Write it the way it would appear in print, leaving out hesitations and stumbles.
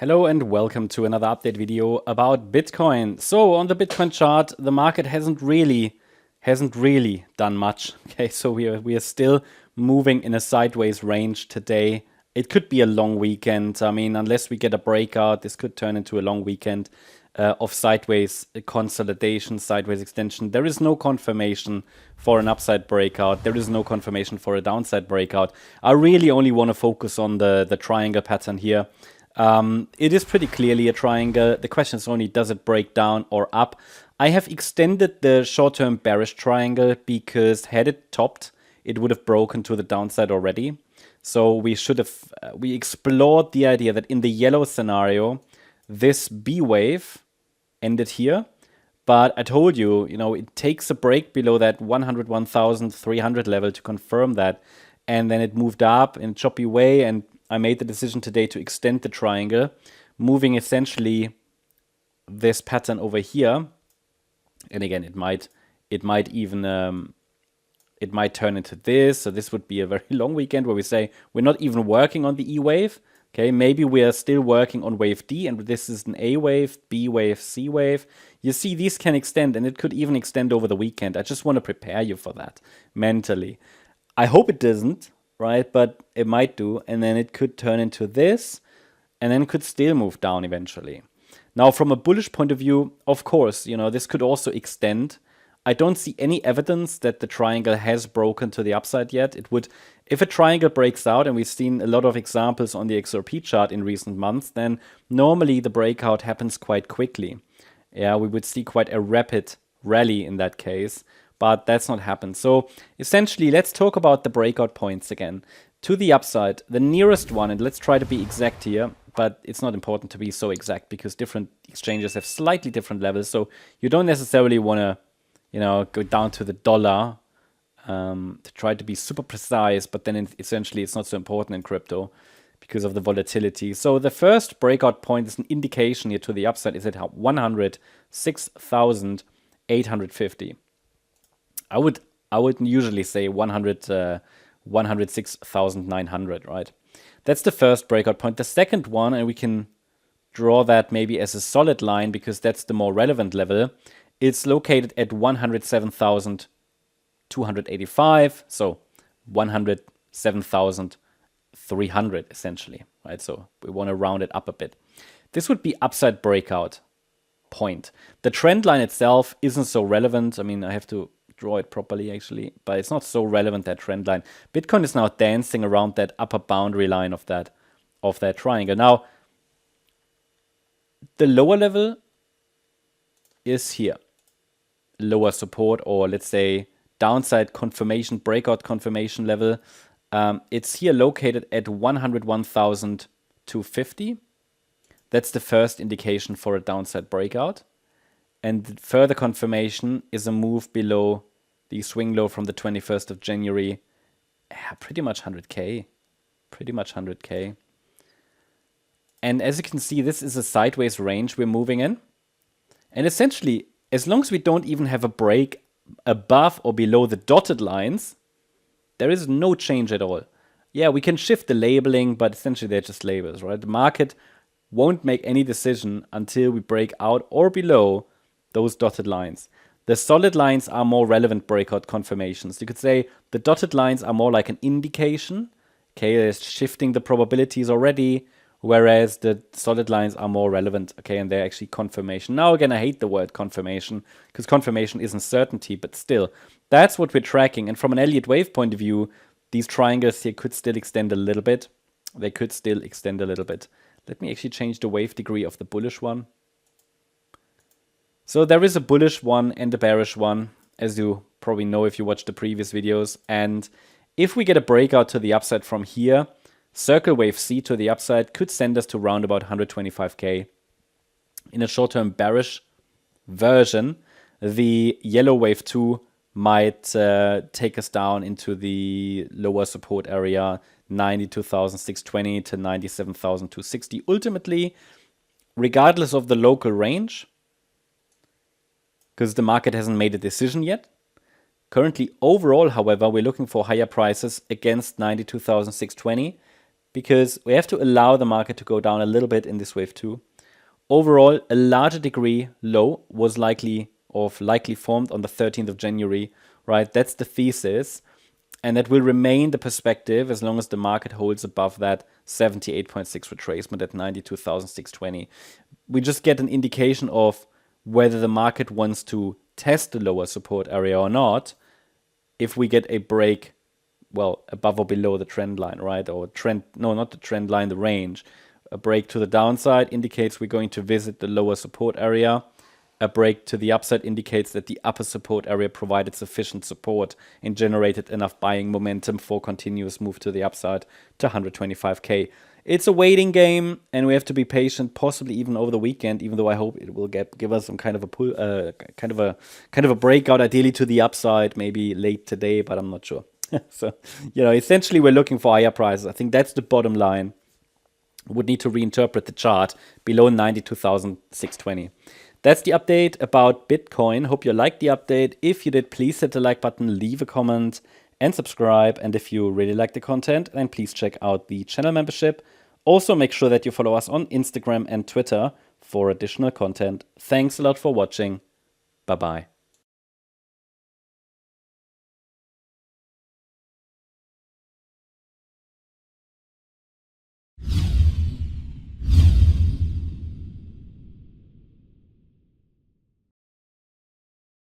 Hello and welcome to another update video about Bitcoin. So on the Bitcoin chart, the market hasn't really done much. Okay, so we are still moving in a sideways range today. It could be a long weekend. I mean, unless we get a breakout, this could turn into a long weekend of sideways consolidation, sideways extension. There is no confirmation for an upside breakout. There is no confirmation for a downside breakout. I really only want to focus on the triangle pattern here. It is pretty clearly a triangle. The question is only, does it break down or up? I have extended the short-term bearish triangle because had it topped, it would have broken to the downside already. So we should have, we explored the idea that in the yellow scenario, this B wave ended here. But I told you, it takes a break below that 101,300 level to confirm that. And then it moved up in a choppy way, and I made the decision today to extend the triangle, moving essentially this pattern over here. And again, it might even it might turn into this. So this would be a very long weekend where we say we're not even working on the E wave. Okay, maybe we are still working on wave D, and this is an A wave, B wave, C wave. You see, these can extend, and it could even extend over the weekend. I just want to prepare you for that mentally. I hope it doesn't, right? But it might do, and then it could turn into this, and then could still move down eventually. Now, from a bullish point of view, of course, this could also extend. I don't see any evidence that the triangle has broken to the upside yet. It would, if a triangle breaks out, and we've seen a lot of examples on the XRP chart in recent months, then normally the breakout happens quite quickly. Yeah, we would see quite a rapid rally in that case, but that's not happened. So essentially, let's talk about the breakout points again. To the upside, the nearest one, and let's try to be exact here, but it's not important to be so exact because different exchanges have slightly different levels. So you don't necessarily want to go down to the dollar to try to be super precise, but then essentially it's not so important in crypto because of the volatility. So the first breakout point is an indication here to the upside is at 106,850. I would usually say 106,900, right? That's the first breakout point. The second one, and we can draw that maybe as a solid line because that's the more relevant level. It's located at 107,285, so 107,300 essentially, right? So we want to round it up a bit. This would be upside breakout point. The trend line itself isn't so relevant. I mean, I have to draw it properly actually, but it's not so relevant, that trend line. Bitcoin is now dancing around that upper boundary line of that triangle. Now, the lower level is here. Lower support, or let's say downside confirmation, breakout confirmation level. It's here located at 101,250. That's the first indication for a downside breakout. And the further confirmation is a move below the swing low from the 21st of January. Pretty much 100K. Pretty much 100K. And as you can see, this is a sideways range we're moving in. And essentially, as long as we don't even have a break above or below the dotted lines, there is no change at all. Yeah, we can shift the labeling, but essentially they're just labels, right? The market won't make any decision until we break out or below those dotted lines. The solid lines are more relevant breakout confirmations. You could say the dotted lines are more like an indication. Okay, they're shifting the probabilities already, whereas the solid lines are more relevant, okay, and they're actually confirmation. Now, again, I hate the word confirmation because confirmation isn't certainty, but still, that's what we're tracking. And from an Elliott Wave point of view, these triangles here could still extend a little bit. They could still extend a little bit. Let me actually change the wave degree of the bullish one. So there is a bullish one and a bearish one, as you probably know if you watched the previous videos. And if we get a breakout to the upside from here, circle wave C to the upside could send us to round about 125K. In a short-term bearish version, the yellow wave 2 might take us down into the lower support area, 92,620 to 97,260. Ultimately, regardless of the local range, because the market hasn't made a decision yet. Currently, overall, however, we're looking for higher prices against 92,620. because we have to allow the market to go down a little bit in this wave 2. Overall, a larger degree low was likely formed on the 13th of January, right? That's the thesis. And that will remain the perspective as long as the market holds above that 78.6 retracement at 92,620. We just get an indication of whether the market wants to test the lower support area or not if we get a break, well, above or below the trend line, right? Or trend, no, not the trend line, the range. A break to the downside indicates we're going to visit the lower support area. A break to the upside indicates that the upper support area provided sufficient support and generated enough buying momentum for continuous move to the upside to 125k. It's a waiting game, and we have to be patient, possibly even over the weekend. Even though I hope it will give us some kind of a pull, kind of a breakout, ideally to the upside, maybe late today, but I'm not sure. So, essentially, we're looking for higher prices. I think that's the bottom line. Would need to reinterpret the chart below 92,620. That's the update about Bitcoin. Hope you liked the update. If you did, please hit the like button, leave a comment, and subscribe. And if you really like the content, then please check out the channel membership. Also, make sure that you follow us on Instagram and Twitter for additional content. Thanks a lot for watching. Bye-bye.